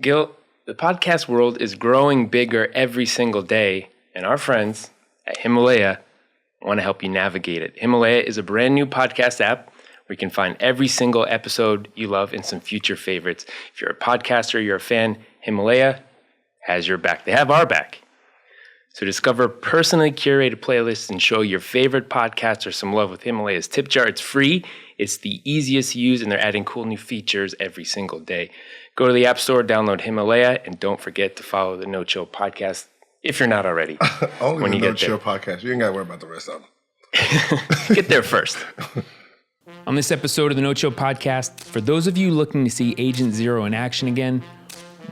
Gil, the podcast world is growing bigger every single day, and our friends at Himalaya want to help you navigate it. Himalaya is a brand new podcast app where you can find every single episode you love and some future favorites. If you're a podcaster, you're a fan, Himalaya has your back. They have our back. So discover personally curated playlists and show your favorite podcasters some love with Himalaya's tip jar. It's free. It's the easiest to use, and they're adding cool new features every single day. Go to the App Store, download Himalaya, and don't forget to follow the No Chill podcast if you're not already. Only when the you No get Chill there. podcast. You ain't got to worry about the rest of them. Get there first. On this episode of the No Chill podcast, for those of you looking to see Agent Zero in action again,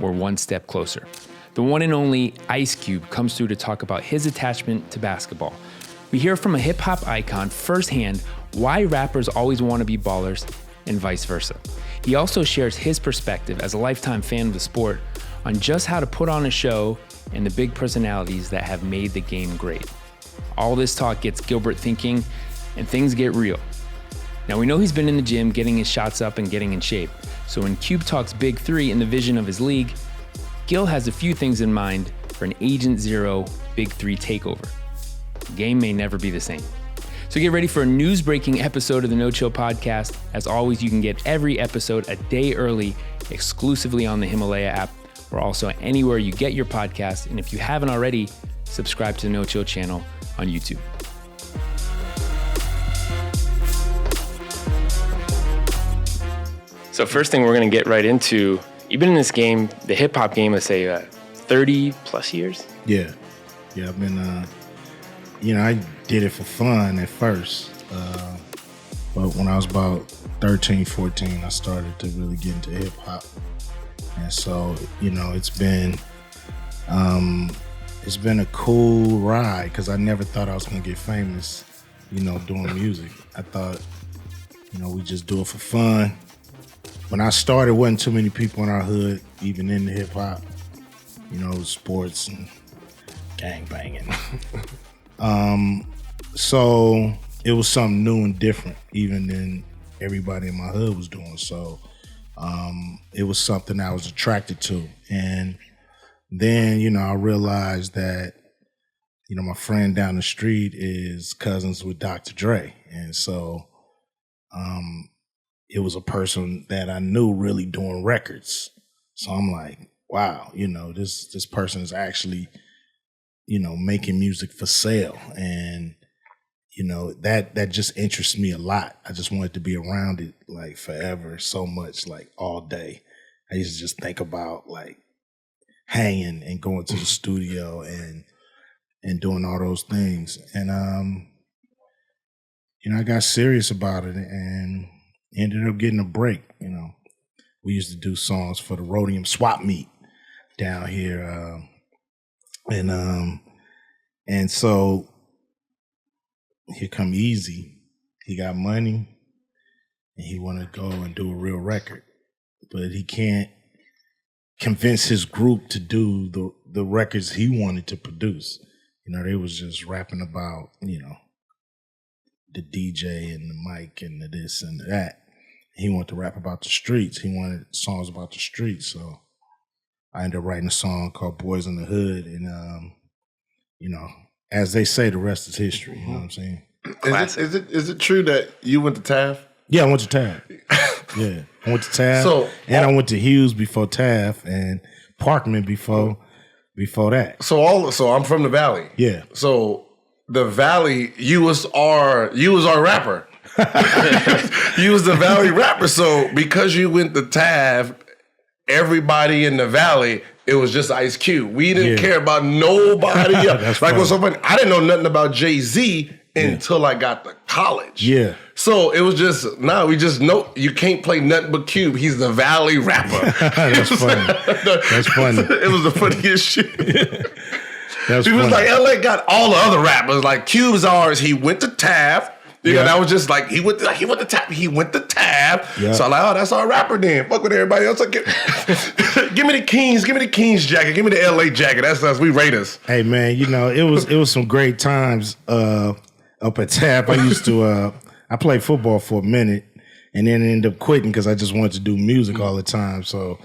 we're one step closer. The one and only Ice Cube comes through to talk about his attachment to basketball. We hear from a hip-hop icon firsthand why rappers always want to be ballers and vice versa. He also shares his perspective as a lifetime fan of the sport on just how to put on a show and the big personalities that have made the game great. All this talk gets Gilbert thinking, and things get real. Now, we know he's been in the gym getting his shots up and getting in shape. So when Cube talks BIG3 and the vision of his league, Gil has a few things in mind for an Agent Zero BIG3 takeover. The game may never be the same. So get ready for a news-breaking episode of the No Chill podcast. As always, you can get every episode a day early, exclusively on the Himalaya app, or also anywhere you get your podcast. And if you haven't already, subscribe to the No Chill channel on YouTube. So first thing we're going to get right into, you've been in this game, the hip-hop game, let's say 30 plus years? Yeah, I've been, I did it for fun at first. But when I was about 13, 14, I started to really get into hip-hop. And so, it's been a cool ride because I never thought I was going to get famous, doing music. I thought, we just do it for fun. When I started, wasn't too many people in our hood, even in the hip hop, sports and gang banging. So it was something new and different, even than everybody in my hood was doing. So it was something I was attracted to. And then, I realized that, my friend down the street is cousins with Dr. Dre. And so, it was a person that I knew really doing records. So I'm like, wow, this person is actually, making music for sale. And, that just interests me a lot. I just wanted to be around it like forever, so much, like all day. I used to just think about like hanging and going to the studio and doing all those things. And, I got serious about it and ended up getting a break. We used to do songs for the Rhodium Swap Meet down here, and so here come Easy. He got money, and he wanted to go and do a real record, but he can't convince his group to do the records he wanted to produce. They was just rapping about the DJ and the mic and the this and that. He wanted to rap about the streets. He wanted songs about the streets. So I ended up writing a song called Boys in the Hood. And, as they say, the rest is history. You know what I'm saying? Is it true that you went to TAF? Yeah, I went to TAF. Yeah, I went to TAF. I went to Hughes before TAF and Parkman before that. So I'm from the Valley. Yeah. So the Valley, you was our rapper. You was the Valley rapper. So because you went to TAF, everybody in the Valley, it was just Ice Cube. We didn't care about nobody else. Like what's so funny, I didn't know nothing about Jay-Z until I got to college. Yeah. So it was just, we just know you can't play nothing but Cube. He's the Valley rapper. That's funny. That's funny. It was the funniest shit. That's He was funny. like, LA got all the other rappers. Like Cube's ours. He went to TAF. That was just like he went to TAF. He went to TAF. Yeah. So I'm like, oh, that's our rapper then. Fuck with everybody else. Like, give me the Kings jacket. Give me the LA jacket. That's us. We Raiders. Hey man, it was some great times up at TAF. I used to I played football for a minute and then ended up quitting because I just wanted to do music all the time. So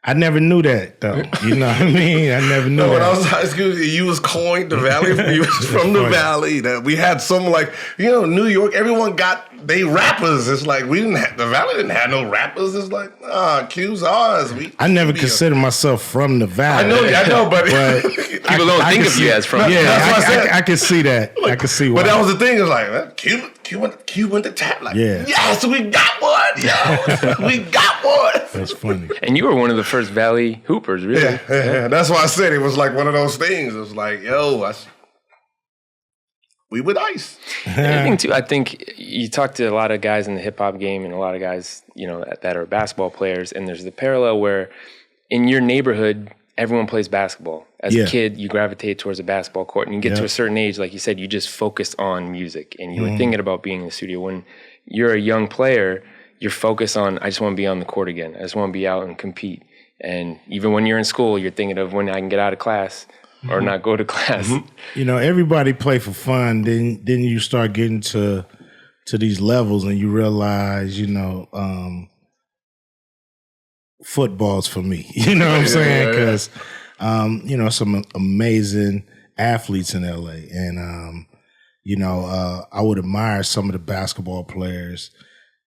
I never knew that though. You know what I mean? I never knew that. When I was in high school, you was coined the Valley. You was from the Valley. That we had some New York. Everyone got they rappers. It's like we didn't have the Valley didn't have no rappers. It's like Q's ours. I never considered myself from the Valley. I know, but people don't think of you as from. Yeah, that's what I can see that. I can see why. But that was the thing. It's like Q went to tap. Like, yes, we got one. Yo, we got one. That's funny. And you were one of the first Valley hoopers, really. Yeah. That's why I said it was like one of those things. It was like, we with Ice. I think you talk to a lot of guys in the hip hop game and a lot of guys, that are basketball players, and there's the parallel where in your neighborhood, everyone plays basketball. As a kid, you gravitate towards a basketball court, and you get to a certain age, like you said, you just focus on music, and you were thinking about being in the studio. When you're a young player, you're focused on, I just want to be on the court again. I just want to be out and compete. And even when you're in school, you're thinking of when I can get out of class or not go to class. Everybody play for fun. Then you start getting to these levels and you realize, football's for me. You know what I'm saying? Because, some amazing athletes in LA. And, I would admire some of the basketball players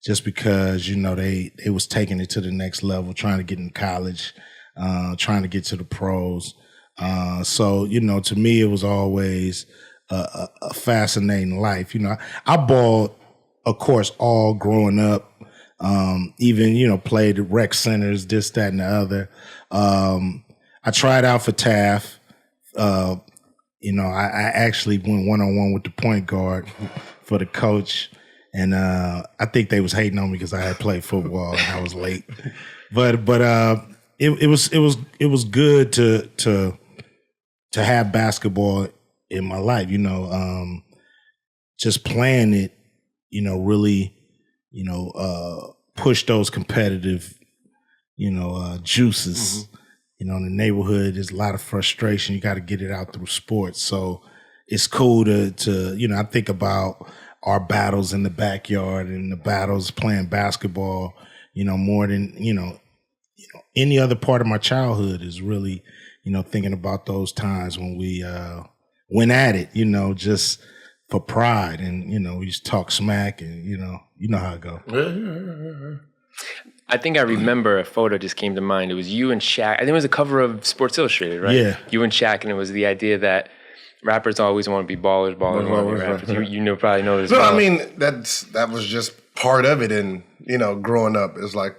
just because, they was taking it to the next level, trying to get in college, trying to get to the pros. So, to me, it was always a fascinating life. I balled, of course, all growing up, even, played at rec centers, this, that, and the other. I tried out for Taft. I actually went one-on-one with the point guard for the coach. And I think they was hating on me because I had played football and I was late. But it was good to have basketball in my life. Just playing it, really, push those competitive, juices. In the neighborhood, there's a lot of frustration. You got to get it out through sports. So it's cool to I think about our battles in the backyard and the battles playing basketball, more than, any other part of my childhood is really, thinking about those times when we went at it, just for pride and, we just talk smack and, you know how it go. I think I remember a photo just came to mind. It was you and Shaq. I think it was a cover of Sports Illustrated, right? Yeah. You and Shaq, and it was the idea that rappers always want to be ballers want to be rappers. You probably know this. No, I mean that was just part of it, and growing up, it's like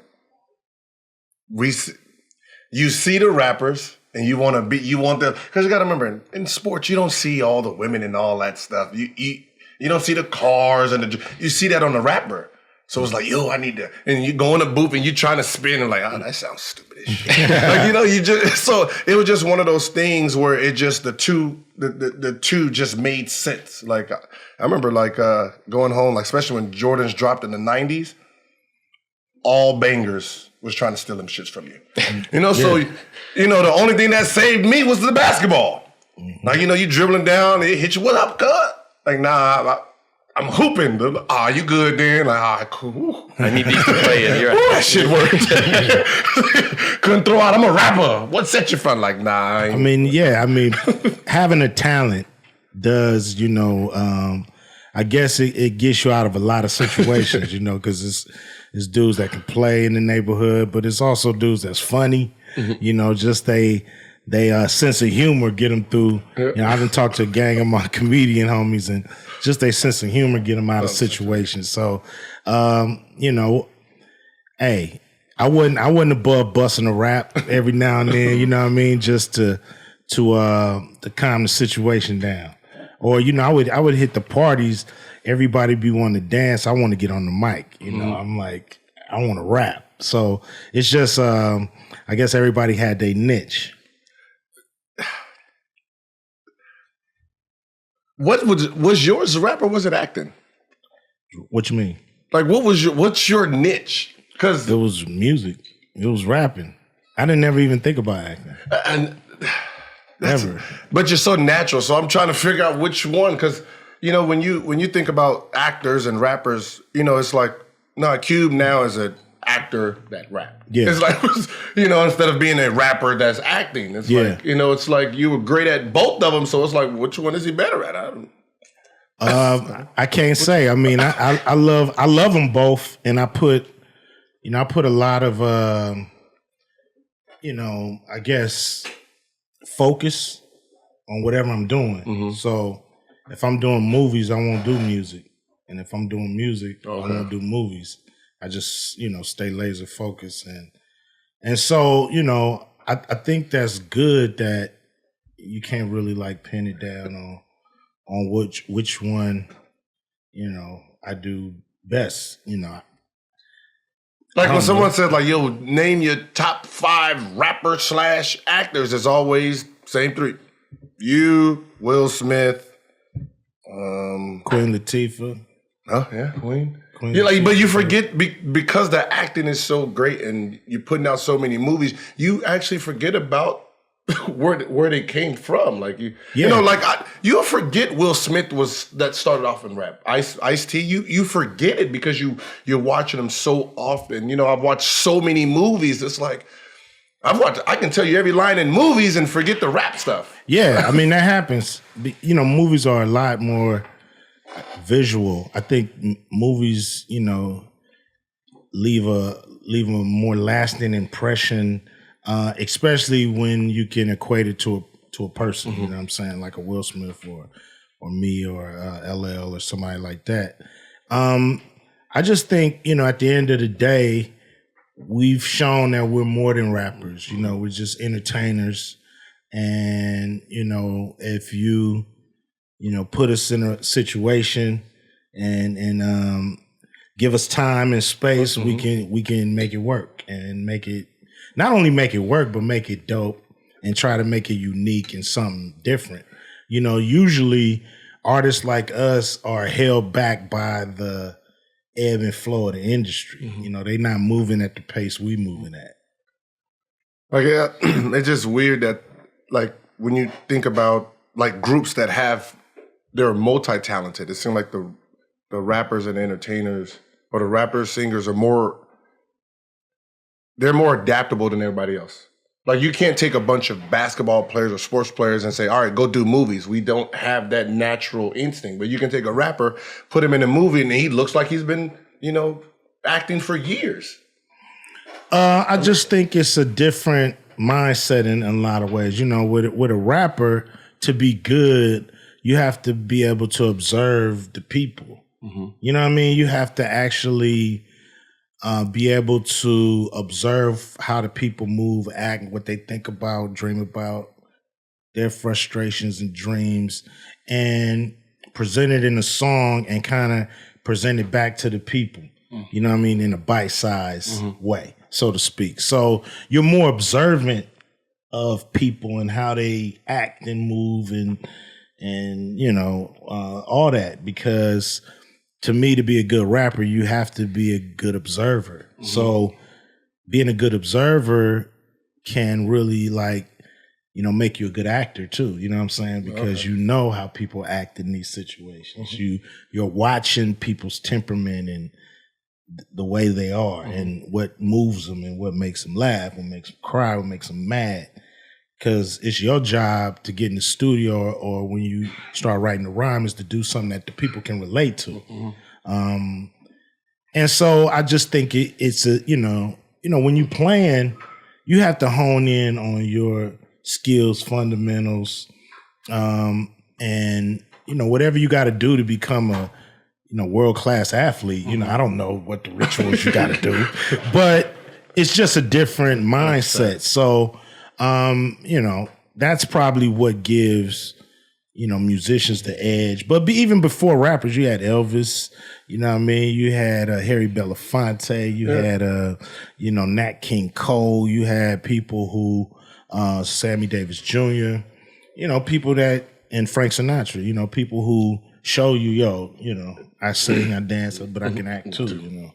you see the rappers, and you want because you got to remember in sports, you don't see all the women and all that stuff. You don't see the cars and you see that on the rapper. So it's like, I need to, and you go in the booth and you trying to spin and like, that sounds stupid as shit. So it was just one of those things where it just, the two just made sense. Like, I remember going home, especially when Jordans dropped in the 90s, all bangers was trying to steal them shits from you. So, the only thing that saved me was the basketball. Like, you dribbling down, it hit you, what up, cut? Like, nah, I'm hooping. You good then? Like, cool. I need these to play it. That shit worked. Couldn't throw out. I'm a rapper. What set you front? Like, nah. Having a talent does, I guess it gets you out of a lot of situations, because it's dudes that can play in the neighborhood, but it's also dudes that's funny, just they sense of humor get them through. Yep. I done talked to a gang of my comedian homies and just their sense of humor get them out of situations. So, hey, I wasn't above busting a rap every now and then, just to calm the situation down. Or, I would hit the parties, everybody be wanting to dance. I want to get on the mic, I'm like, I want to rap. So it's just, I guess everybody had their niche. What was yours a rap or was it acting? What you mean? Like, what's your niche? Because it was music. It was rapping. I didn't ever even think about acting. And never. But you're so natural. So I'm trying to figure out which one. Because when you think about actors and rappers, it's like, no, Cube now is an actor that rap. Yeah. It's like, instead of being a rapper that's acting, it's like, it's like you were great at both of them. So it's like, which one is he better at? I can't say. I mean, I love them both, and I put a lot of I guess focus on whatever I'm doing. Mm-hmm. So if I'm doing movies, I won't do music, and if I'm doing music, I won't do movies. I just stay laser focused, and so I think that's good that you can't really like pin it down on which one I do best. Like when someone said, like, yo, name your top 5 rapper / actors, it's always same 3. You, Will Smith, Queen Latifah. Oh, yeah, Queen. But you forget because the acting is so great and you're putting out so many movies, you actually forget about where they came from. Like you'll forget Will Smith that started off in rap. Ice-T, you forget it because you're watching him so often. I've watched so many movies. It's like I can tell you every line in movies and forget the rap stuff. Yeah, I mean that happens. Movies are a lot more visual. I think movies, leave a more lasting impression. Especially when you can equate it to a person, you know what I'm saying, like a Will Smith or me or LL or somebody like that. I just think, at the end of the day, we've shown that we're more than rappers. We're just entertainers. And, if you, put us in a situation and give us time and space, we can make it work and make it, not only make it work, but make it dope and try to make it unique and something different. Usually artists like us are held back by the ebb and flow of the industry. They're not moving at the pace we moving at. Like, it's just weird that, like, when you think about, like, groups that they're multi-talented, it seems like the rappers and entertainers, or the rappers, singers are they're more adaptable than everybody else. Like, you can't take a bunch of basketball players or sports players and say, all right, go do movies. We don't have that natural instinct. But you can take a rapper, put him in a movie, and he looks like he's been, acting for years. I just think it's a different mindset in a lot of ways. With a rapper, to be good, you have to be able to observe the people. Mm-hmm. You know what I mean? You have to actually be able to observe how the people move, act, what they think about, dream about, their frustrations and dreams, and present it in a song and kind of present it back to the people. You know what I mean? In a bite-sized way, so to speak. So you're more observant of people and how they act and move and all that, because to me, to be a good rapper, you have to be a good observer. So being a good observer can really make you a good actor too. You know what I'm saying? Because you know how people act in these situations. You're watching people's temperament and the way they are and what moves them and what makes them laugh, what makes them cry, what makes them mad. Because it's your job to get in the studio or when you start writing the rhyme is to do something that the people can relate to. And so I just think it's a, when you playing, you have to hone in on your skills, fundamentals, and, whatever you got to do to become a, world-class athlete. I don't know what the rituals you got to do, but it's just a different mindset. So, that's probably what gives, musicians the edge. But even before rappers, you had Elvis, you know what I mean? You had Harry Belafonte, you had, Nat King Cole, you had people who, Sammy Davis Jr., people that, and Frank Sinatra, people who show you, I sing, I dance, but I can act too,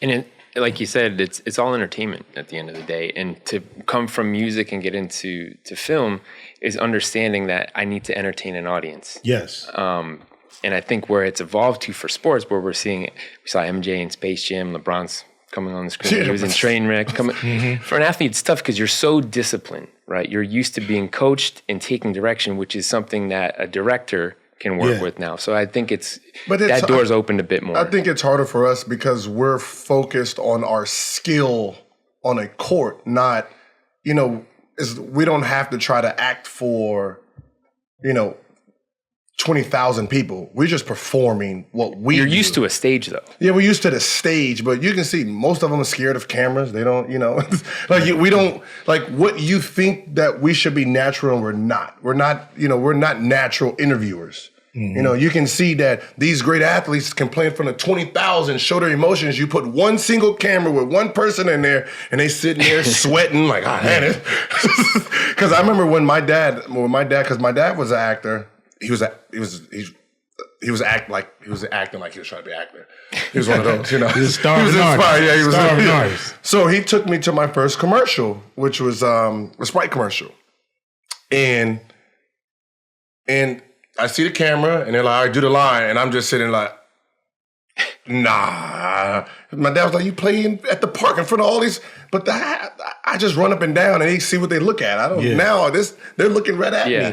And like you said, it's all entertainment at the end of the day. And to come from music and get into film is understanding that I need to entertain an audience. Yes. And I think where it's evolved to for sports, where we saw MJ in Space Jam, LeBron's coming on the screen. He was in Trainwreck. For an athlete, it's tough because you're so disciplined, right? You're used to being coached and taking direction, which is something that a director can work with now. So I think that door's opened a bit more. I think it's harder for us because we're focused on our skill on a court, not, we don't have to try to act for, 20,000 people. We're just performing what You're used to a stage, though. Yeah, we're used to the stage, but you can see most of them are scared of cameras. They don't, we don't, what you think that we should be natural and we're not. We're not natural interviewers. Mm-hmm. You can see that these great athletes can play in front of 20,000, show their emotions. You put one single camera with one person in there and they sitting there sweating like, man, because I remember when my dad, because my dad was an actor. He was acting like he was trying to be an actor. He was one of those, He was inspired. Yeah, he was an artist. So he took me to my first commercial, which was a Sprite commercial, and I see the camera, and they're like, "All right, do the line," and I'm just sitting like, "Nah." My dad was like, "You playing at the park in front of all these," but I just run up and down, and they see what they look at. I don't now. They're looking right at me.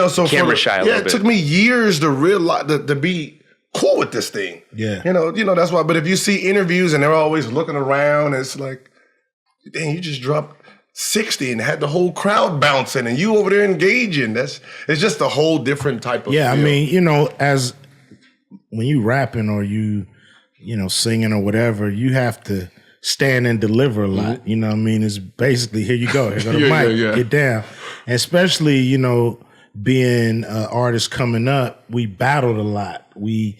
So camera shy a little bit. It took me years to realize to be cool with this thing. Yeah, that's why. But if you see interviews and they're always looking around, it's like, dang, you just dropped 60 and had the whole crowd bouncing, and you over there engaging. It's just a whole different type of. Yeah, feel. I mean, as when you rapping or you singing or whatever, you have to stand and deliver a lot. You know what I mean? It's basically, here you go. Here go the mic. Get down. And especially, being artists coming up, we battled a lot. We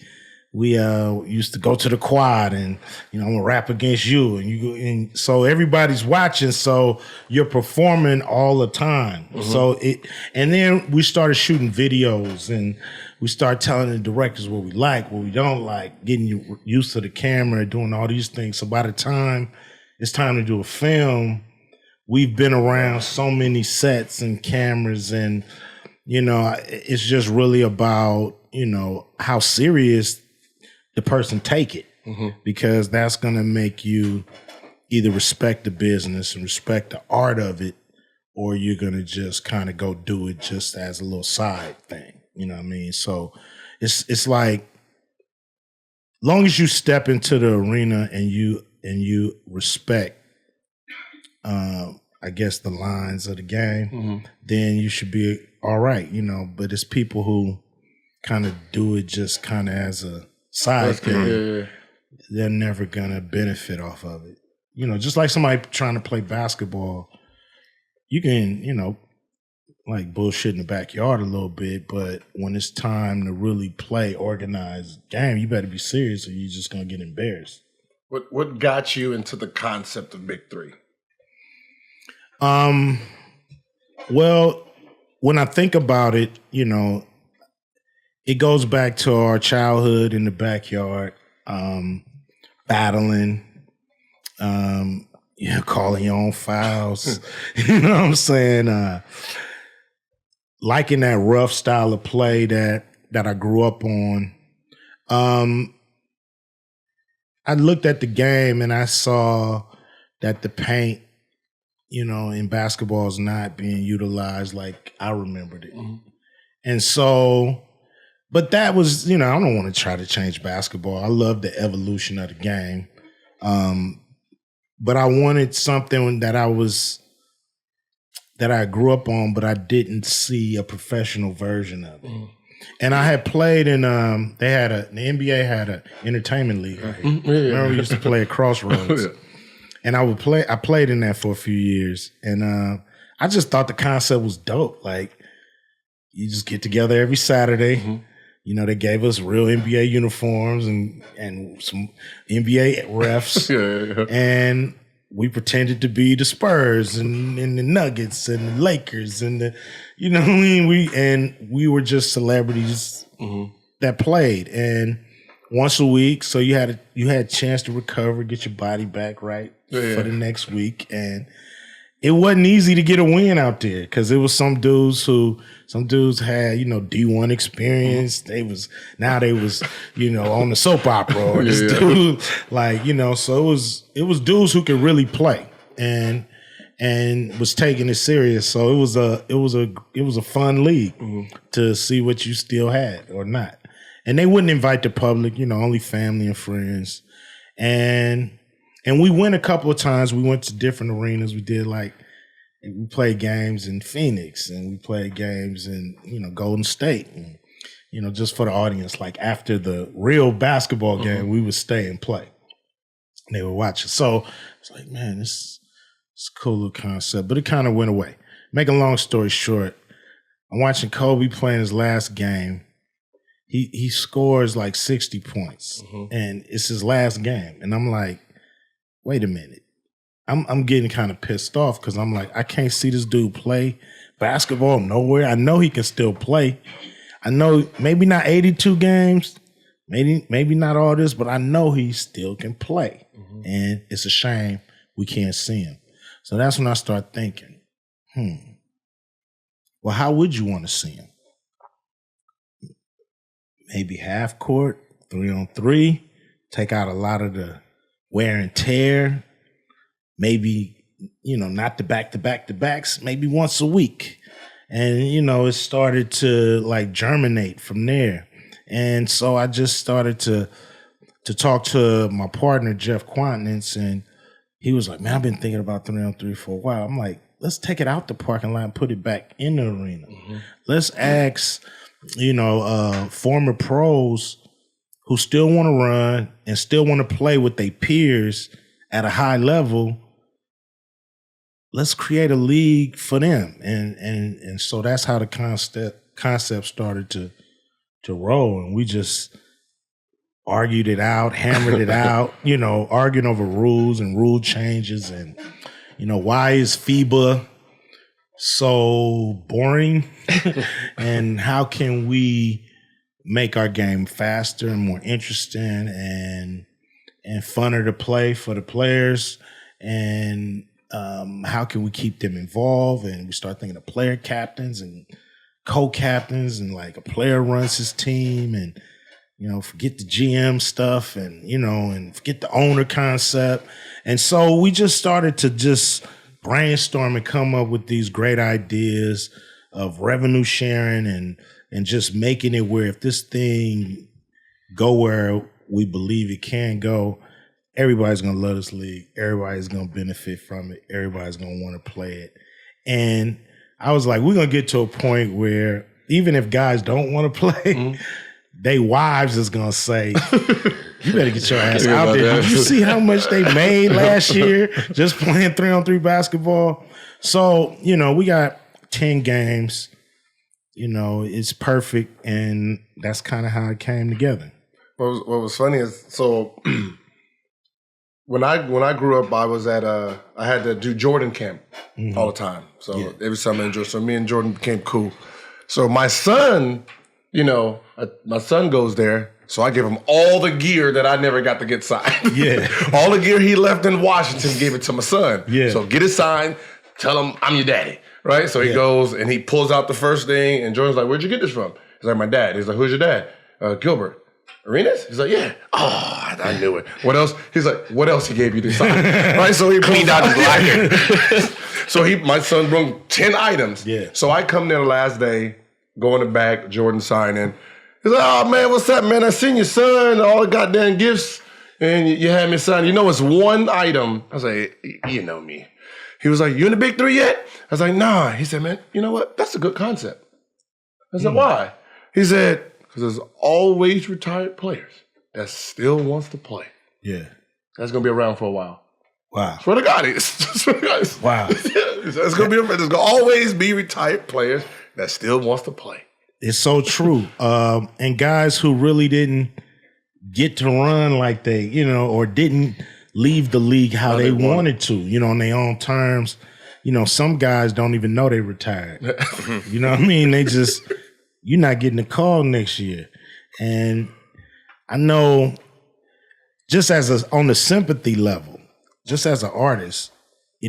used to go to the quad and, I'm gonna rap against you, and so everybody's watching, so you're performing all the time. So and then we started shooting videos, and we started telling the directors what we like, what we don't like, getting you used to the camera, doing all these things. So by the time it's time to do a film, we've been around so many sets and cameras, and it's just really about, how serious the person take it, because that's going to make you either respect the business and respect the art of it, or you're going to just kind of go do it just as a little side thing. You know what I mean? So it's like, long as you step into the arena and you respect, I guess, the lines of the game, then you should be all right, but it's people who kind of do it just kind of as a side thing. They're never gonna benefit off of it. Just like somebody trying to play basketball, you can, like bullshit in the backyard a little bit, but when it's time to really play organized game, you better be serious or you're just gonna get embarrassed. What got you into the concept of BIG3? Well, when I think about it, it goes back to our childhood in the backyard, battling, calling your own fouls. You know what I'm saying? Liking that rough style of play that I grew up on. I looked at the game and I saw that the paint, in basketball is not being utilized like I remembered it. And so, but that was, I don't want to try to change basketball. I love the evolution of the game. But I wanted something that I grew up on, but I didn't see a professional version of it. And I had played in, the NBA had an entertainment league. Right? Remember we used to play at Crossroads. And I played in that for a few years. And I just thought the concept was dope. Like, you just get together every Saturday. They gave us real NBA uniforms and some NBA refs. And we pretended to be the Spurs and the Nuggets and the Lakers and the, what I mean? We were just celebrities that played. And once a week, so you had a chance to recover, get your body back right for the next week, and it wasn't easy to get a win out there because it was some dudes had, D1 experience. They was on the soap opera or this dude, so it was dudes who could really play and was taking it serious. So it was a fun league to see what you still had or not. And they wouldn't invite the public, only family and friends. And we went a couple of times. We went to different arenas. We did we played games in Phoenix and we played games in, Golden State. And, just for the audience, after the real basketball game, we would stay and play. And they would watch it. So it's like, man, it's a cool little concept, but it kind of went away. Make a long story short, I'm watching Kobe playing his last game. He scores 60 points and it's his last game. And I'm like, wait a minute. I'm getting kind of pissed off because I'm like, I can't see this dude play basketball nowhere. I know he can still play. I know maybe not 82 games, maybe not all this, but I know he still can play. And it's a shame we can't see him. So that's when I start thinking, well, how would you want to see him? Maybe half court, 3-on-3, take out a lot of the wear and tear. Maybe, not the back-to-backs, maybe once a week. And, it started to germinate from there. And so I just started to talk to my partner, Jeff Quantnitz, and he was like, man, I've been thinking about 3-on-3 for a while. I'm like, let's take it out the parking lot and put it back in the arena. Let's ask, former pros who still want to run and still want to play with their peers at a high level. Let's create a league for them. And so that's how the concept started to roll. And we just argued it out, hammered it out, arguing over rules and rule changes. And, why is FIBA so boring? And how can we make our game faster and more interesting and funner to play for the players? And how can we keep them involved? And we start thinking of player captains and co-captains, and a player runs his team, and forget the GM stuff, and and forget the owner concept. And so we just started to just brainstorm and come up with these great ideas of revenue sharing and just making it where if this thing go where we believe it can go, everybody's going to love this league. Everybody's going to benefit from it. Everybody's going to want to play it. And I was like, we're going to get to a point where even if guys don't want to play, they wives is going to say, you better get your ass out there. Did you see how much they made last year just playing 3-on-3 basketball? So, we got 10 games. It's perfect. And that's kind of how it came together. What was funny is, so when I grew up, I had to do Jordan camp all the time. So every summer, enjoy. So me and Jordan became cool. So my son, my son goes there. So I give him all the gear that I never got to get signed. Yeah. All the gear he left in Washington, gave it to my son. Yeah. So get it signed, tell him I'm your daddy, right? So he goes and he pulls out the first thing, and Jordan's like, where'd you get this from? He's like, my dad. He's like, who's your dad? Gilbert. Arenas? He's like, yeah. Oh, I knew it. What else? He's like, what else he gave you to sign? Right? So he cleaned out his locker. So my son brought 10 items. Yeah. So I come there the last day, go in the back, Jordan signing. He's like, oh, man, what's up, man? I seen your son, all the goddamn gifts, and you had me sign. It's one item. I was like, you know me. He was like, you in the BIG3 yet? I was like, nah. He said, man, you know what? That's a good concept. I said, why? He said, because there's always retired players that still wants to play. Yeah. That's going to be around for a while. Wow. Swear to God, it's. Wow. There's going to always be retired players that still wants to play. It's so true. And guys who really didn't get to run like they, or didn't leave the league how they wanted to, on their own terms. Some guys don't even know they retired. You know what I mean? They just, you're not getting a call next year. And I know just on the sympathy level, just as an artist,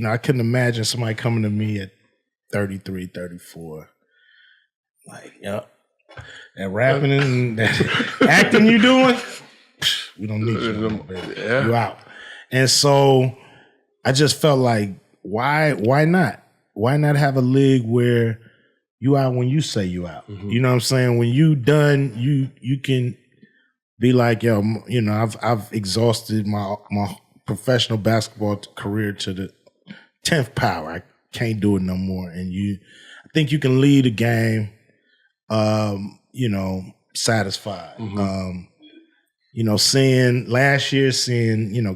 I couldn't imagine somebody coming to me at 33, 34. Like, yep. That rapping and that acting you doing, we don't need you, baby. Yeah. You out. And so I just felt like, why not? Why not have a league where you out when you say you out? You know what I'm saying? When you done, you can be like, yo, I've exhausted my professional basketball career to the 10th power. I can't do it no more. And I think you can lead a game, satisfied. Seeing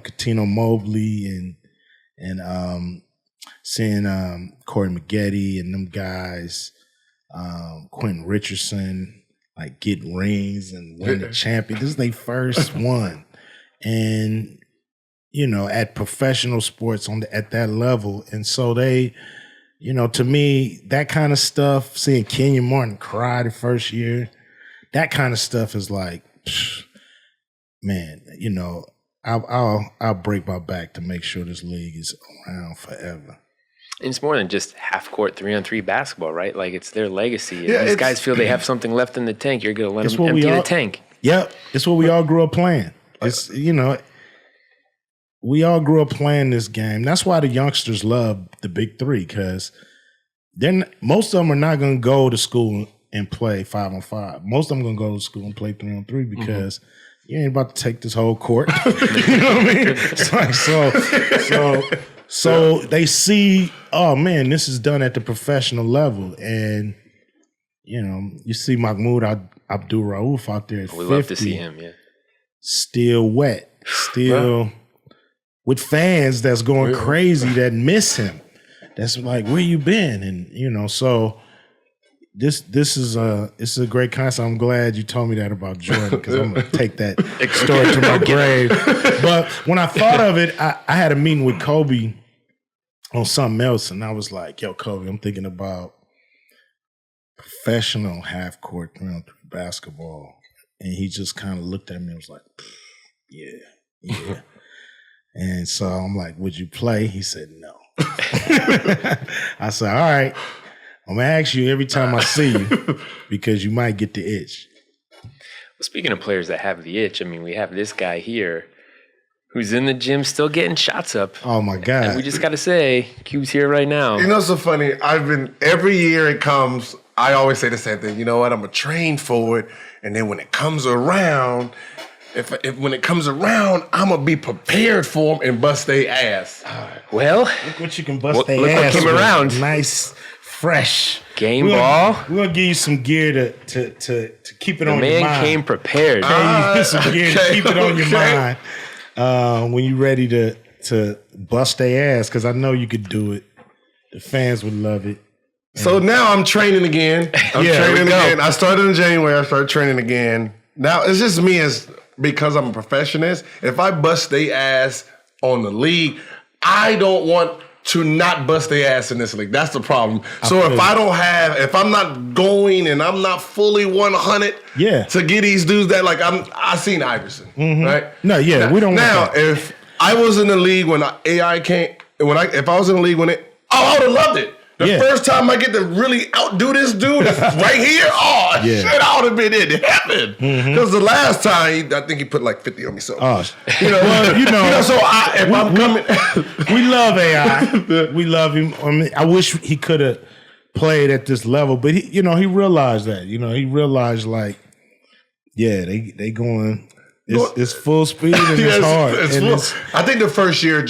Katino Mobley and seeing Corey Maggette and them guys, Quentin Richardson, like get rings and win the champion. This is their first one. And, at professional sports at that level. And so they, to me, that kind of stuff, seeing Kenyon Martin cry the first year, that kind of stuff is like, man, I'll break my back to make sure this league is around forever. And it's more than just half-court 3-on-3 basketball, right? Like, it's their legacy. Yeah, these guys feel they have something left in the tank. You're going to let them empty the tank. Yep. It's what we all grew up playing. It's, we all grew up playing this game. That's why the youngsters love the BIG3, because most of them are not going to go to school and play 5-on-5. Most of them going to go to school and play 3-on-3 because you ain't about to take this whole court. You know what I mean? It's like, so they see, oh man, this is done at the professional level. And, you see Mahmoud Abdul Rauf out there at 50. We love to see him, yeah. Still wet, still with fans that's going crazy that miss him. That's like, where you been? And, so this is a great concept. I'm glad you told me that about Jordan, because I'm going to take that story to my grave. But when I thought of it, I had a meeting with Kobe on something else, and I was like, yo, Kobe, I'm thinking about professional half-court 3-on-3 basketball. And he just kind of looked at me and was like, yeah. And so I'm like, would you play? He said, no. I said, all right, I'm going to ask you every time I see you because you might get the itch. Well, speaking of players that have the itch, I mean, we have this guy here who's in the gym still getting shots up. Oh, my God. And we just got to say, Cube's here right now. You know, it's so funny. Every year it comes, I always say the same thing. You know what? I'm going to train for it. And then when it comes around, when it comes around, I'm going to be prepared for them and bust their ass. Well, look what you can bust their ass. Look what came around. Nice, fresh. Game ball. We're going to give you some gear to keep it on your mind. The man came prepared. Some gear to keep it on your mind when you're ready to bust their ass, because I know you could do it. The fans would love it. So now I'm training again. I started in January. I started training again. Now it's just me because I'm a perfectionist. If I bust their ass on the league, I don't want to not bust their ass in this league. That's the problem. So if I'm not going and I'm not fully 100 to get these dudes that I seen Iverson, right? No, yeah, we don't now, want that. If I was in the league when AI came, if I was in the league when I would have loved it. The first time I get to really outdo this dude is right here. Oh, shit, I would have been in heaven. Because the last time, I think he put like 50 on me. So, so if I'm coming. We love AI. We love him. I mean, I wish he could have played at this level, but he realized that. He realized they going. It's full speed and it's hard. I think the first year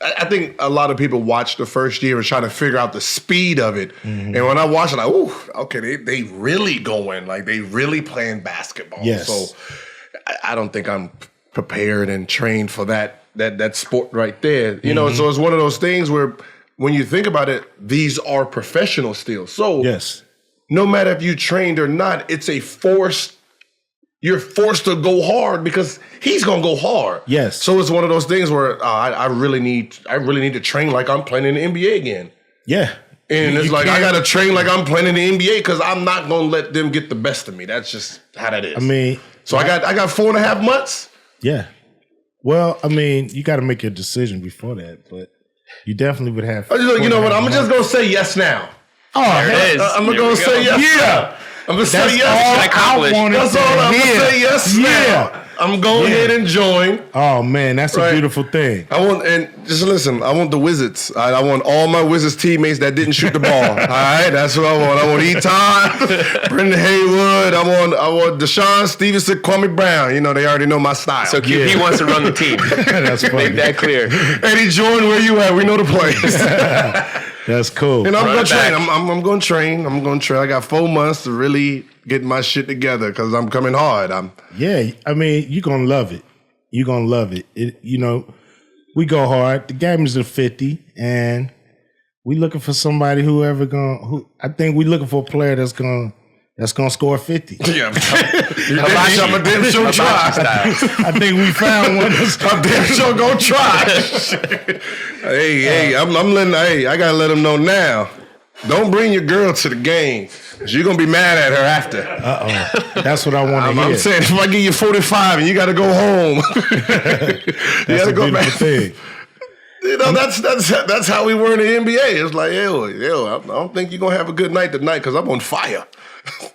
I think a lot of people watch the first year and try to figure out the speed of it. And when I watch it, like, ooh, okay, they really going, like they really playing basketball. Yes. So I don't think I'm prepared and trained for that sport right there. So it's one of those things where when you think about it, these are professionals still. So no matter if you trained or not, it's a forced. You're forced to go hard because he's gonna go hard. Yes. So it's one of those things where I really need to train like I'm playing in the NBA again. Yeah. And it's like I gotta train like I'm playing in the NBA because I'm not gonna let them get the best of me. That's just how that is. I mean, so I got 4.5 months. Yeah. Well, I mean, you got to make your decision before that, but You definitely would have. You know what? I'm just gonna say yes now. Oh, There it is. I'm Here gonna we say go. yes. yeah. I'm gonna say That's yes. all I wanted That's to all I'm hear. gonna say yes now. I'm going ahead and join. Oh man, that's Right. a beautiful thing. I want, and just listen, I want the Wizards. I want all my Wizards teammates that didn't shoot the ball. All right, that's what I want. I want Eton, Brendan Haywood. I want Deshaun Stevenson, Kwame Brown. You know, they already know my style. So QB wants to run the team. That's funny. Make that clear. Eddie Jordan, where you at? We know the plays. That's cool. And I'm Run gonna it back. train. I'm gonna train. I'm gonna train. I got 4 months to really get my shit together because I'm coming hard. Yeah, I mean, you're gonna love it. You're gonna love it. You know, we go hard. The game is at 50, and we looking for somebody I think we looking for a player that's gonna score 50. Yeah, I'm a damn sure try. I think we found one. I'm damn sure gonna try. Hey, I'm letting. Hey, I gotta let them know now. Don't bring your girl to the game. 'Cause you're gonna be mad at her after. That's what I want to hear. I'm saying if I give you 45 and you gotta go home, you That's gotta a go beautiful back. thing. You know, that's how we were in the NBA. It's like, yo, I don't think you're gonna have a good night tonight because I'm on fire.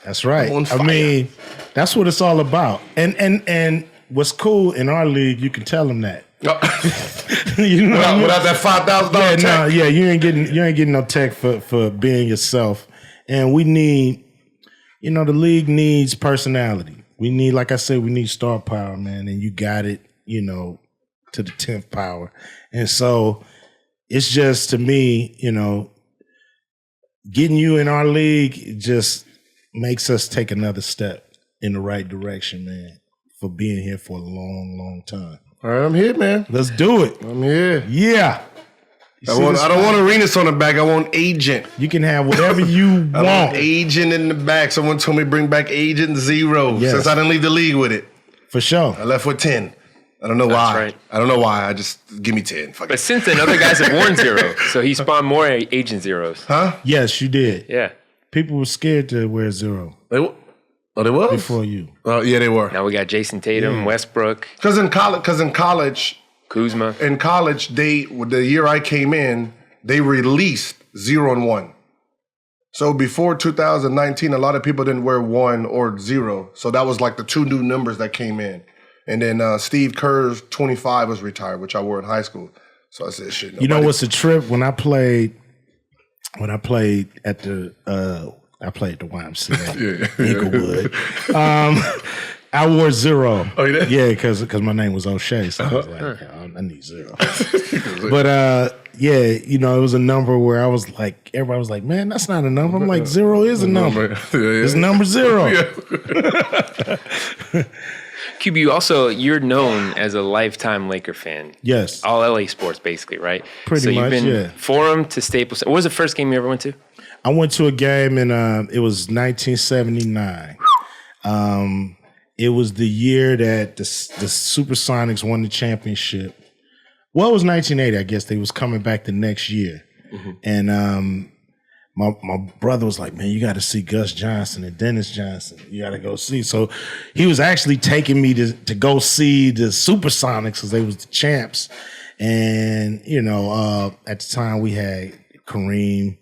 That's right. I'm on fire. I mean, that's what it's all about. And what's cool in our league, you can tell them that. You know what I mean? Without that $5,000 check. You ain't getting no tech for being yourself. And we need, the league needs personality. We need, like I said, we need star power, man. And you got it, to the 10th power. And so it's just, to me, getting you in our league just makes us take another step in the right direction, man, for being here for a long, long time. All right, I'm here, man. Let's do it. I'm here. Yeah. I don't want Arenas on the back. I want agent. You can have whatever you I want want. agent in the back. Someone told me bring back agent 0 Yes. since I didn't leave the league with it. For sure. I left with 10. I don't know why. right. I don't know why. I just give me 10. Fuck But it. since then, other guys have worn 0. So he spawned more agent 0s. Huh? Yes, you did. Yeah. People were scared to wear 0 They was? before you. Yeah, they were. Now we got Jason Tatum, Westbrook, Because in college, Kuzma. the year I came in, they released 0 and 1. So before 2019, a lot of people didn't wear 1 or 0. So that was like the 2 new numbers that came in. And then Steve Kerr's 25 was retired, which I wore in high school. So I said, shit. You know what's a trip? When I played at the YMCA, Inglewood, I wore 0. Oh, you did? Yeah, because my name was O'Shea, so I was like, I need 0. But it was a number where I was like, everybody was like, man, that's not a number. I'm like, 0 is a number. It's number 0. QB, you're known as a lifetime Laker fan. Yes. All LA sports, basically, right? Pretty so you've much, been yeah. Forum to Staples. What was the first game you ever went to? I went to a game in it was 1979. It was the year that the Supersonics won the championship. Well, it was 1980, I guess. They was coming back the next year. Mm-hmm. And my brother was like, man, you got to see Gus Johnson and Dennis Johnson. You got to go see. So he was actually taking me to go see the Supersonics because they was the champs. And, at the time we had Kareem.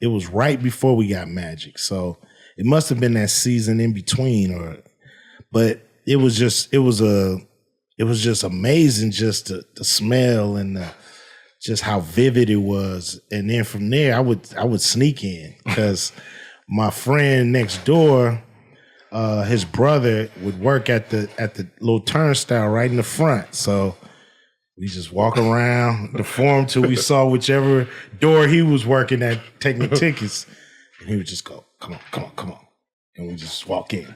It was right before we got Magic. So it must have been that season in between but it was just amazing just the smell and just how vivid it was. And then from there I would sneak in because my friend next door, his brother would work at the little turnstile right in the front. So we just walk around the Forum till we saw whichever door he was working at taking tickets. And he would just go, come on. And we just walk in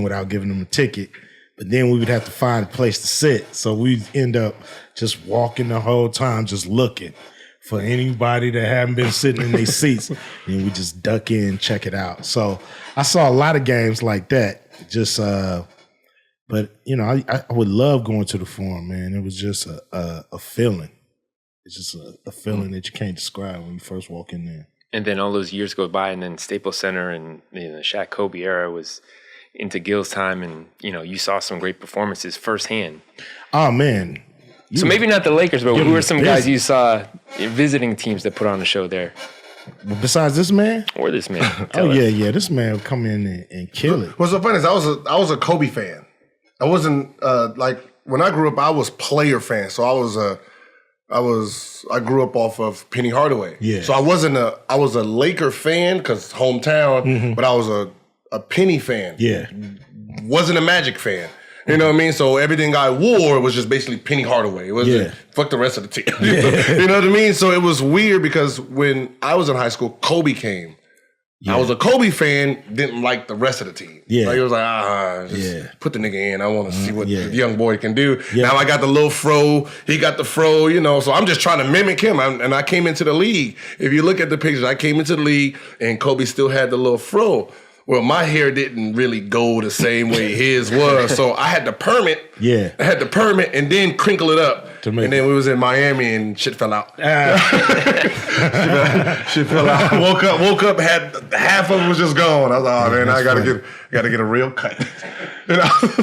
without giving them a ticket. But then we would have to find a place to sit. So we'd end up just walking the whole time, just looking for anybody that hadn't been sitting in their seats. And we just duck in, check it out. So I saw a lot of games like that. Just, but I would love going to the Forum, man. It was just a feeling. It's just a feeling that you can't describe when you first walk in there. And then all those years go by, and then Staples Center and the Shaq Kobe era was into Gil's time, and you saw some great performances firsthand. Oh man, So maybe not the Lakers, but who are some guys busy. you saw visiting teams that put on a show there? Besides this man? Or this man? Oh, yeah. This man would come in and kill it. What's so funny is I was a Kobe fan. I wasn't like when I grew up. I was player fan, so I grew up off of Penny Hardaway. Yeah. So I was a Laker fan because hometown, but I was a Penny fan. Yeah. Wasn't a Magic fan. You know what I mean? So everything I wore was just basically Penny Hardaway. It wasn't fuck the rest of the team. You know what I mean? So it was weird because when I was in high school, Kobe came. I was a Kobe fan, didn't like the rest of the team. Yeah. Like it was like, put the nigga in. I want to see what the young boy can do. Yeah. Now I got the little fro. He got the fro, you know. So I'm just trying to mimic him. And I came into the league. If you look at the pictures, I came into the league and Kobe still had the little fro. Well, my hair didn't really go the same way his was. So I had to perm it. Yeah. I had to perm it and then crinkle it up. To make and then we was in Miami and shit fell out. Shit fell out. Woke up, had half of it was just gone. I was like, oh man, I gotta get a real cut.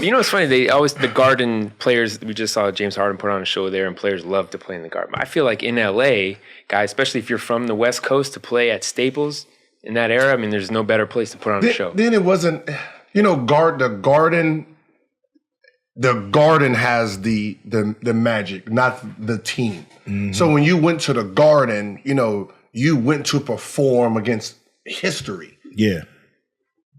You know what's funny? The Garden players, we just saw James Harden put on a show there and players love to play in the Garden. I feel like in LA, guys, especially if you're from the West Coast, to play at Staples in that era, I mean, there's no better place to put on a show. Then it wasn't, you know, the Garden has the magic, not the team. Mm-hmm. So when you went to the Garden, you know, you went to perform against history. Yeah.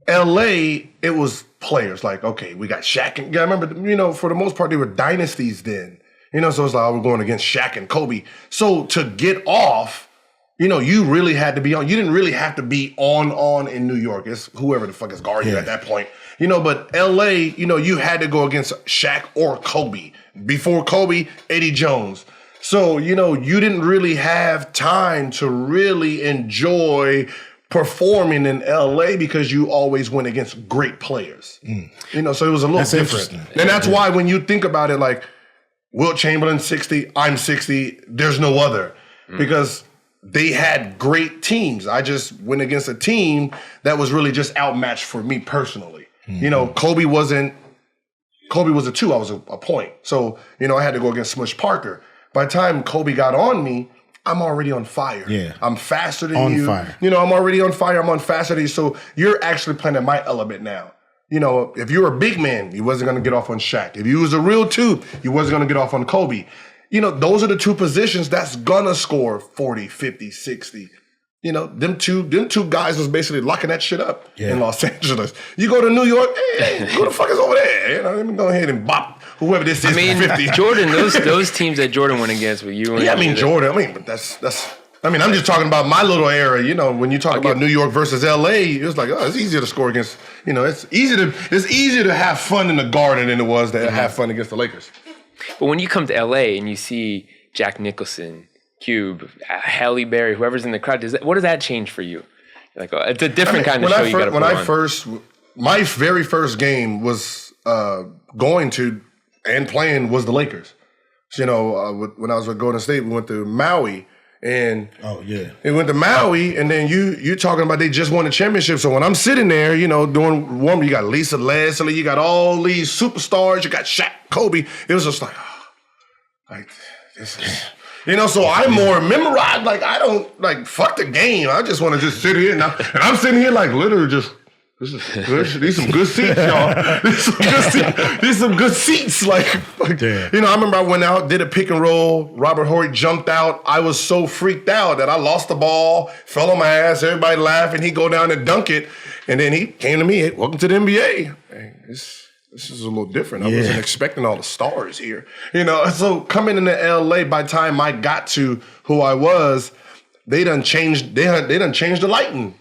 LA, it was players like, okay, we got Shaq and I remember, you know, for the most part, they were dynasties then. You know, so it's like, oh, we're going against Shaq and Kobe. So to get off, you know, you really had to be on. You didn't really have to be on in New York. It's whoever the fuck is guarding you at that point. You know, but LA, you know, you had to go against Shaq or Kobe. Before Kobe, Eddie Jones. So, you know, you didn't really have time to really enjoy performing in LA because you always went against great players. You know, so it was a little different. And that's why when you think about it, like Wilt Chamberlain 60, I'm 60, there's no other. Because they had great teams. I just went against a team that was really just outmatched for me personally. You know, Kobe was a 2, I was a point. So, you know, I had to go against Smush Parker. By the time Kobe got on me, I'm already on fire. Yeah. I'm faster than you. On fire. You know, I'm already on fire. I'm on faster than you. So you're actually playing at my element now. You know, if you were a big man, you wasn't going to get off on Shaq. If you was a real 2, you wasn't going to get off on Kobe. You know, those are the 2 positions that's gonna score 40, 50, 60. You know, them two guys was basically locking that shit up in Los Angeles. You go to New York, hey, who the fuck is over there? You know, let me go ahead and bop whoever this is. I mean, 50. Jordan, those teams that Jordan went against with you. Yeah, I mean Jordan. I mean, but that's. I mean, I'm just talking about my little era. You know, when you talk about New York versus LA, it's like, oh, it's easier to score against. You know, it's easier to have fun in the Garden than it was to have fun against the Lakers. But when you come to LA and you see Jack Nicholson, Cube, Halle Berry, whoever's in the crowd, what does that change for you? Like, it's a different kind of show you got to put on. My very first game was going to and playing was the Lakers. So, you know, when I was with Golden State, we went to Maui. And it went to Maui, and then you talking about they just won the championship. So when I'm sitting there, you know, doing warm, you got Lisa Leslie, you got all these superstars, you got Shaq, Kobe. It was just like, this is, you know. So I'm more memorized. Like I don't like fuck the game. I just want to just sit here and I'm sitting here like literally just. This is good. These some good seats, y'all. These some good seats. Like you know, I remember I went out, did a pick and roll. Robert Horry jumped out. I was so freaked out that I lost the ball, fell on my ass. Everybody laughing. He go down and dunk it, and then he came to me. Hey, welcome to the NBA. Hey, this is a little different. I wasn't expecting all the stars here. You know, so coming into LA, by the time I got to who I was, they done changed. They done changed the lighting.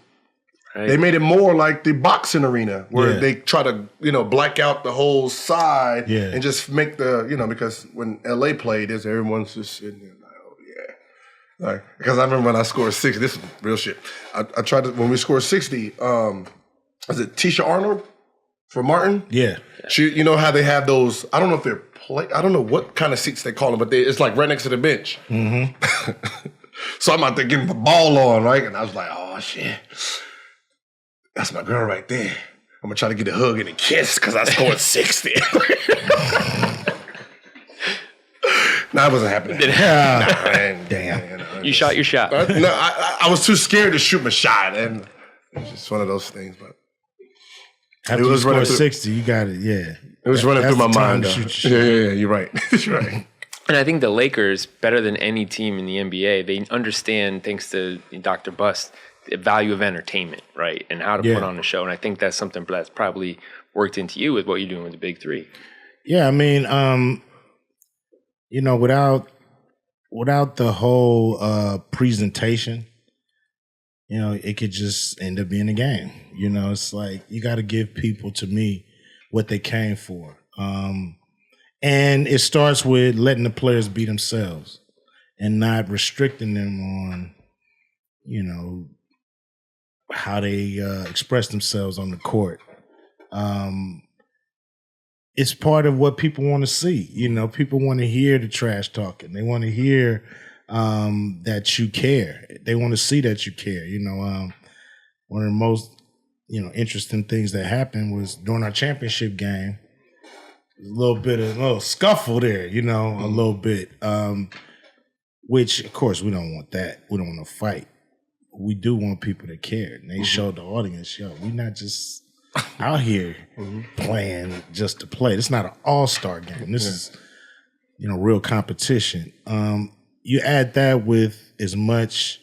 Right. They made it more like the boxing arena where they try to, you know, black out the whole side and just make the, you know, because when LA played, everyone's just sitting there like, oh yeah. Like, because I remember when I scored 60, this is real shit. I tried to, when we scored 60, was it Tisha Arnold for Martin? Yeah. She, you know how they have those, I don't know if they're I don't know what kind of seats they call them, but it's like right next to the bench. Mm-hmm. So I'm out there getting the ball on, right? And I was like, oh shit. That's my girl right there. I'm gonna try to get a hug and a kiss because I scored 60. Nah, it wasn't happening. Nah, man. Damn. You shot your shot. No, I was too scared to shoot my shot, and it's just one of those things. But After you score 60, you got it. Yeah, it was running through my mind. Yeah. You're right. You're right. And I think the Lakers, better than any team in the NBA, they understand, thanks to Dr. Bust, the value of entertainment, right? And how to put on a show. And I think that's something that's probably worked into you with what you're doing with the Big Three. Yeah, I mean, without the whole presentation, it could just end up being a game. It's like you got to give people, to me, what they came for. And it starts with letting the players be themselves and not restricting them on, how they express themselves on the court. It's part of what people want to see. People want to hear the trash talking. They want to hear that you care. They want to see that you care. One of the most, interesting things that happened was during our championship game, a little scuffle there, a little bit, which, of course, we don't want that. We don't want to fight. We do want people to care. And they showed the audience, we're not just out here playing just to play. It's not an all-star game. This is, real competition. You add that with as much,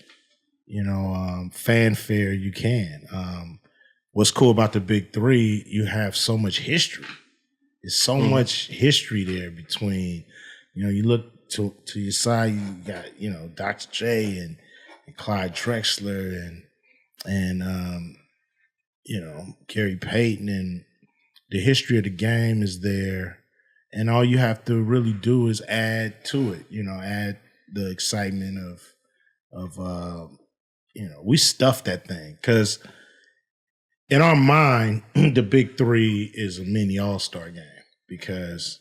fanfare you can. What's cool about the Big Three, you have so much history. There's so much history there between, you look to your side, you got, Dr. J and Clyde Drexler and Gary Payton, and the history of the game is there. And all you have to really do is add to it, add the excitement of we stuffed that thing. Because in our mind, the Big Three is a mini all-star game because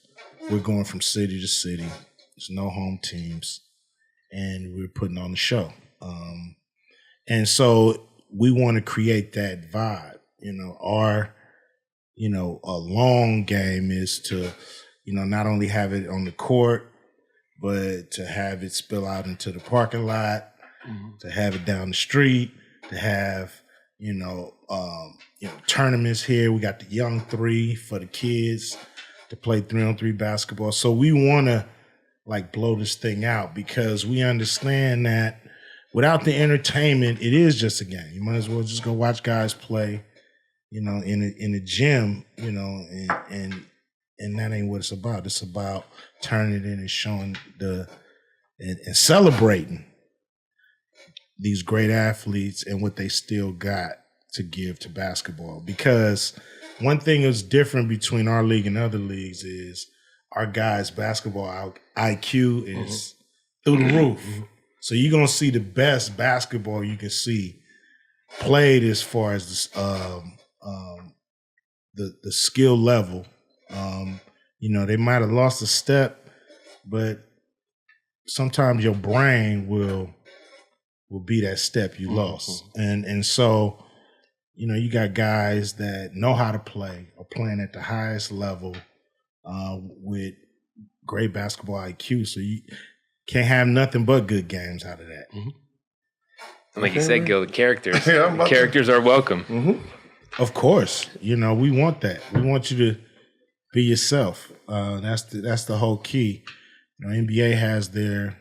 we're going from city to city. There's no home teams, and we're putting on the show. And so we want to create that vibe. A long game is to, not only have it on the court, but to have it spill out into the parking lot, to have it down the street, to have, tournaments here. We got the Young Three for the kids to play 3-on-3 basketball. So we want to blow this thing out because we understand that without the entertainment, it is just a game. You might as well just go watch guys play, in a gym, and that ain't what it's about. It's about turning it in and showing and celebrating these great athletes and what they still got to give to basketball. Because one thing that's different between our league and other leagues is our guys' basketball IQ is through the roof. So you're going to see the best basketball you can see played as far as the skill level. They might have lost a step, but sometimes your brain will be that step you lost. And so, you got guys that know how to play, are playing at the highest level with great basketball IQ. So you can't have nothing but good games out of that. And like you said, Gil, the characters are welcome. Of course. We want that. We want you to be yourself. That's the whole key. NBA has their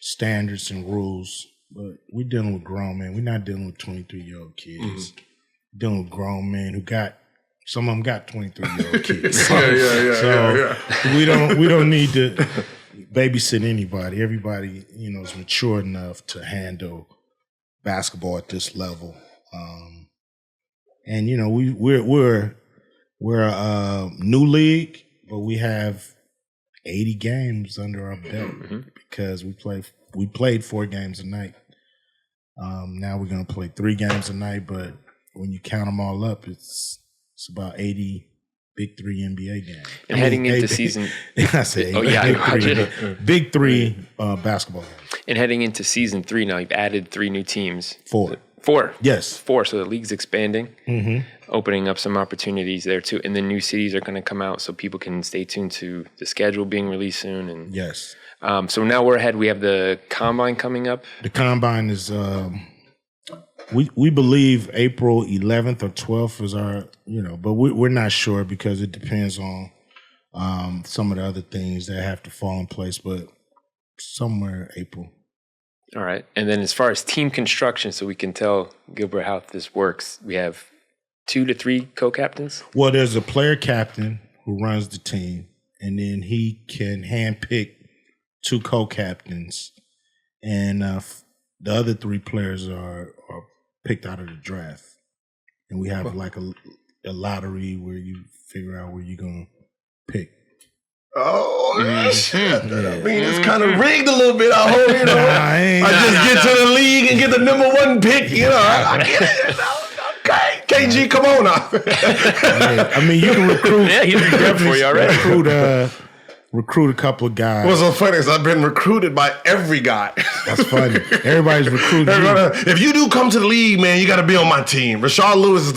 standards and rules, but we're dealing with grown men. We're not dealing with 23-year-old kids. We're dealing with grown men who some of them got 23-year-old kids. So we don't need to babysit anybody. Everybody, is mature enough to handle basketball at this level. And we're a new league, but we have 80 games under our belt because we played 4 games a night. Now we're gonna play 3 games a night, but when you count them all up, it's about 80 Big 3 NBA games. And heading into season, I said Big 3 basketball games. And heading into season 3 now, you've added 3 new teams. 4. 4. Yes. 4. So the league's expanding, opening up some opportunities there too. And then new cities are going to come out so people can stay tuned to the schedule being released soon. And Yes. so now we're ahead. We have the combine coming up. The combine is, we believe April 11th or 12th is our, but we're not sure because it depends on some of the other things that have to fall in place, but somewhere April. All right. And then as far as team construction, so we can tell Gilbert how this works, we have 2 to 3 co-captains? Well, there's a player captain who runs the team, and then he can handpick 2 co-captains, and the other 3 players are picked out of the draft. And we have like a lottery where you figure out where you're going to pick. Oh, shit. I mean, it's kind of rigged a little bit. I hope, I just get to the league and get the number 1 pick, I get it. Okay, KG, come on now. I mean, you can recruit. Yeah, he's been good for you already. Recruit a couple of guys. What's so funny is I've been recruited by every guy. That's funny. Everybody's recruiting. If you do come to the league, man, you got to be on my team. Rashard Lewis is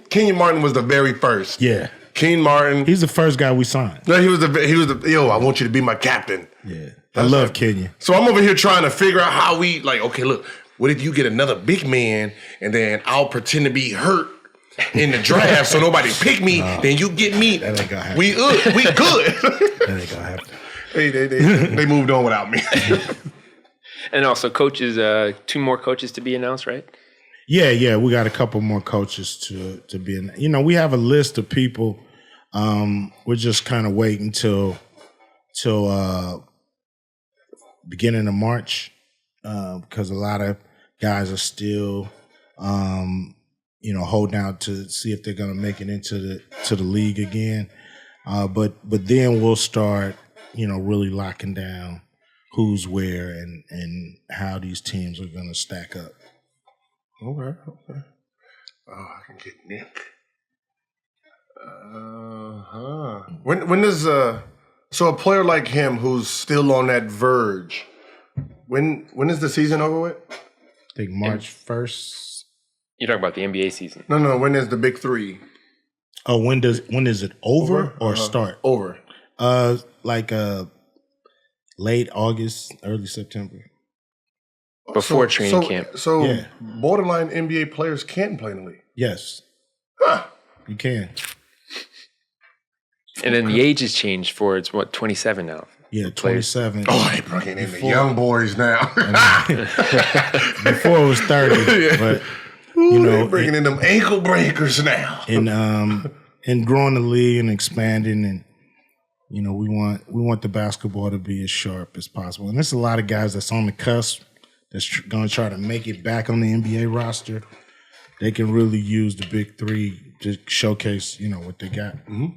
Kenyon Martin was the very first. Yeah. Kenyon Martin. He's the first guy we signed. No, he was the I want you to be my captain. Yeah. I love Kenyon. So I'm over here trying to figure out how we, okay, look, what if you get another big man and then I'll pretend to be hurt in the draft so nobody pick me, then you get me. That ain't gonna happen. We good. That ain't gonna happen. They moved on without me. And also coaches, 2 more coaches to be announced, right? Yeah, we got a couple more coaches to be in. We have a list of people. We're just kind of waiting till beginning of March because a lot of guys are still holding out to see if they're going to make it into the league again. But then we'll start really locking down who's where and how these teams are going to stack up. Okay. Oh, I can get Nick. When does so a player like him who's still on that verge, when is the season over with? I think March 1st. You're talking about the NBA season. No. When is the Big 3? Oh, when is it over or start? Over. Late August, early September. Before training camp. So Yeah. borderline NBA players can play in the league. Yes. Huh. You can. And then the age has changed for, 27 now. Yeah, 27. Oh, they bringing in the young boys now. Before it was 30, but they're bringing in them ankle breakers now. and growing the league and expanding, and we want the basketball to be as sharp as possible. And there's a lot of guys that's on the cusp that's going to try to make it back on the NBA roster. They can really use the Big 3 to showcase what they got. Mm-hmm.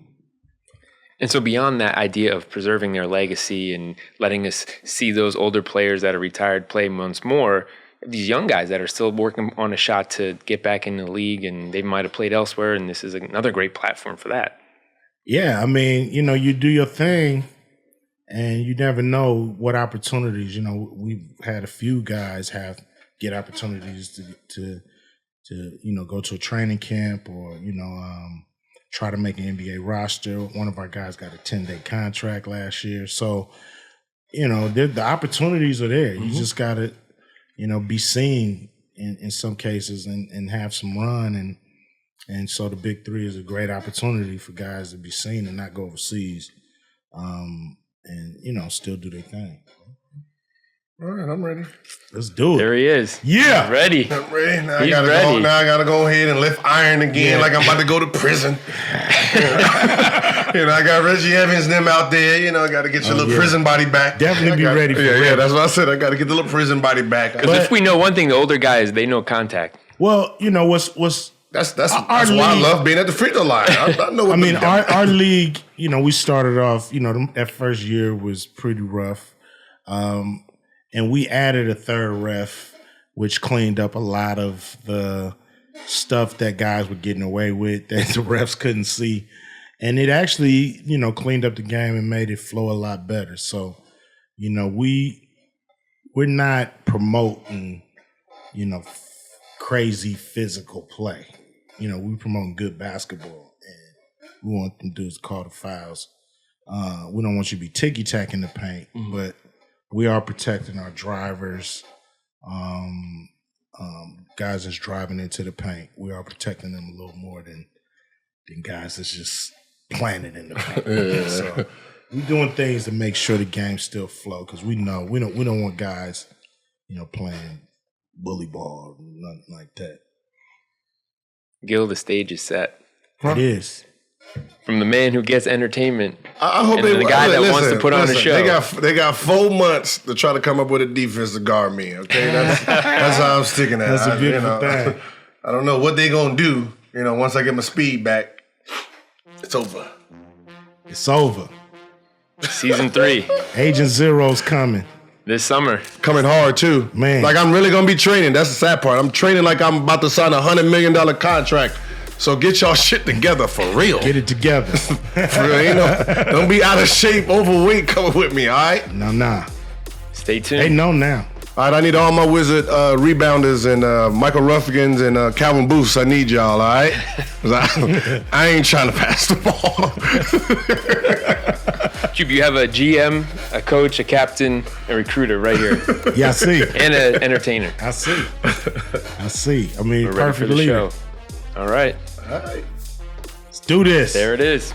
And so beyond that idea of preserving their legacy and letting us see those older players that are retired play once more, these young guys that are still working on a shot to get back in the league, and they might have played elsewhere, and this is another great platform for that. Yeah, I mean, you do your thing, and you never know what opportunities. We've had a few guys get opportunities to go to a training camp or try to make an NBA roster. One of our guys got a 10-day contract last year, so the opportunities are there. You just got to be seen in some cases and have some run, and so the Big 3 is a great opportunity for guys to be seen and not go overseas, and still do their thing. All right, I'm ready. Let's do it. There he is. Yeah. He's ready. I'm ready. Now He's I gotta go ahead and lift iron again, like I'm about to go to prison. I got Reggie Evans and them out there. I got to get your little prison body back. Definitely be ready for it. Yeah, that's what I said. I got to get the little prison body back. Because if we know one thing, the older guys, they know contact. Well, what's that's why I love being at the free throw line. I know. What our league. We started off. That first year was pretty rough. And we added a third ref, which cleaned up a lot of the stuff that guys were getting away with that the refs couldn't see. And it actually, cleaned up the game and made it flow a lot better. So, we're not promoting, crazy physical play. You know, we promote good basketball, and we want them dudes to call the fouls. We don't want you to be ticky-tack in the paint, but we are protecting our drivers, guys that's driving into the paint. We are protecting them a little more than guys that's just planted in the paint. So we're doing things to make sure the game still flow, because we know we don't want guys, you know, playing bully ball, nothing like that. Gil, the stage is set. It is. From the man who gets entertainment, I hope and the guy that wants to put on a show. They got 4 months to try to come up with a defense to guard me. Okay, that's how I'm sticking at. That's a beautiful thing. I don't know what they gonna do. You know, once I get my speed back, it's over. It's over. Season 3. Agent Zero's coming. This summer. Coming hard too, man. Like I'm really gonna be training. That's the sad part. I'm training like I'm about to sign $100 million contract. So get y'all shit together for real. Get it together. For real, don't be out of shape, overweight coming with me, all right? Nah. Stay tuned. They know now. All right, I need all my Wizard rebounders and Michael Ruffigans and Calvin Booths. I need y'all, all right? 'Cause I ain't trying to pass the ball. Jupe, you have a GM, a coach, a captain, a recruiter right here. Yeah, I see. And an entertainer. I see. I mean, We're ready for the show. All right. Let's do this. There it is.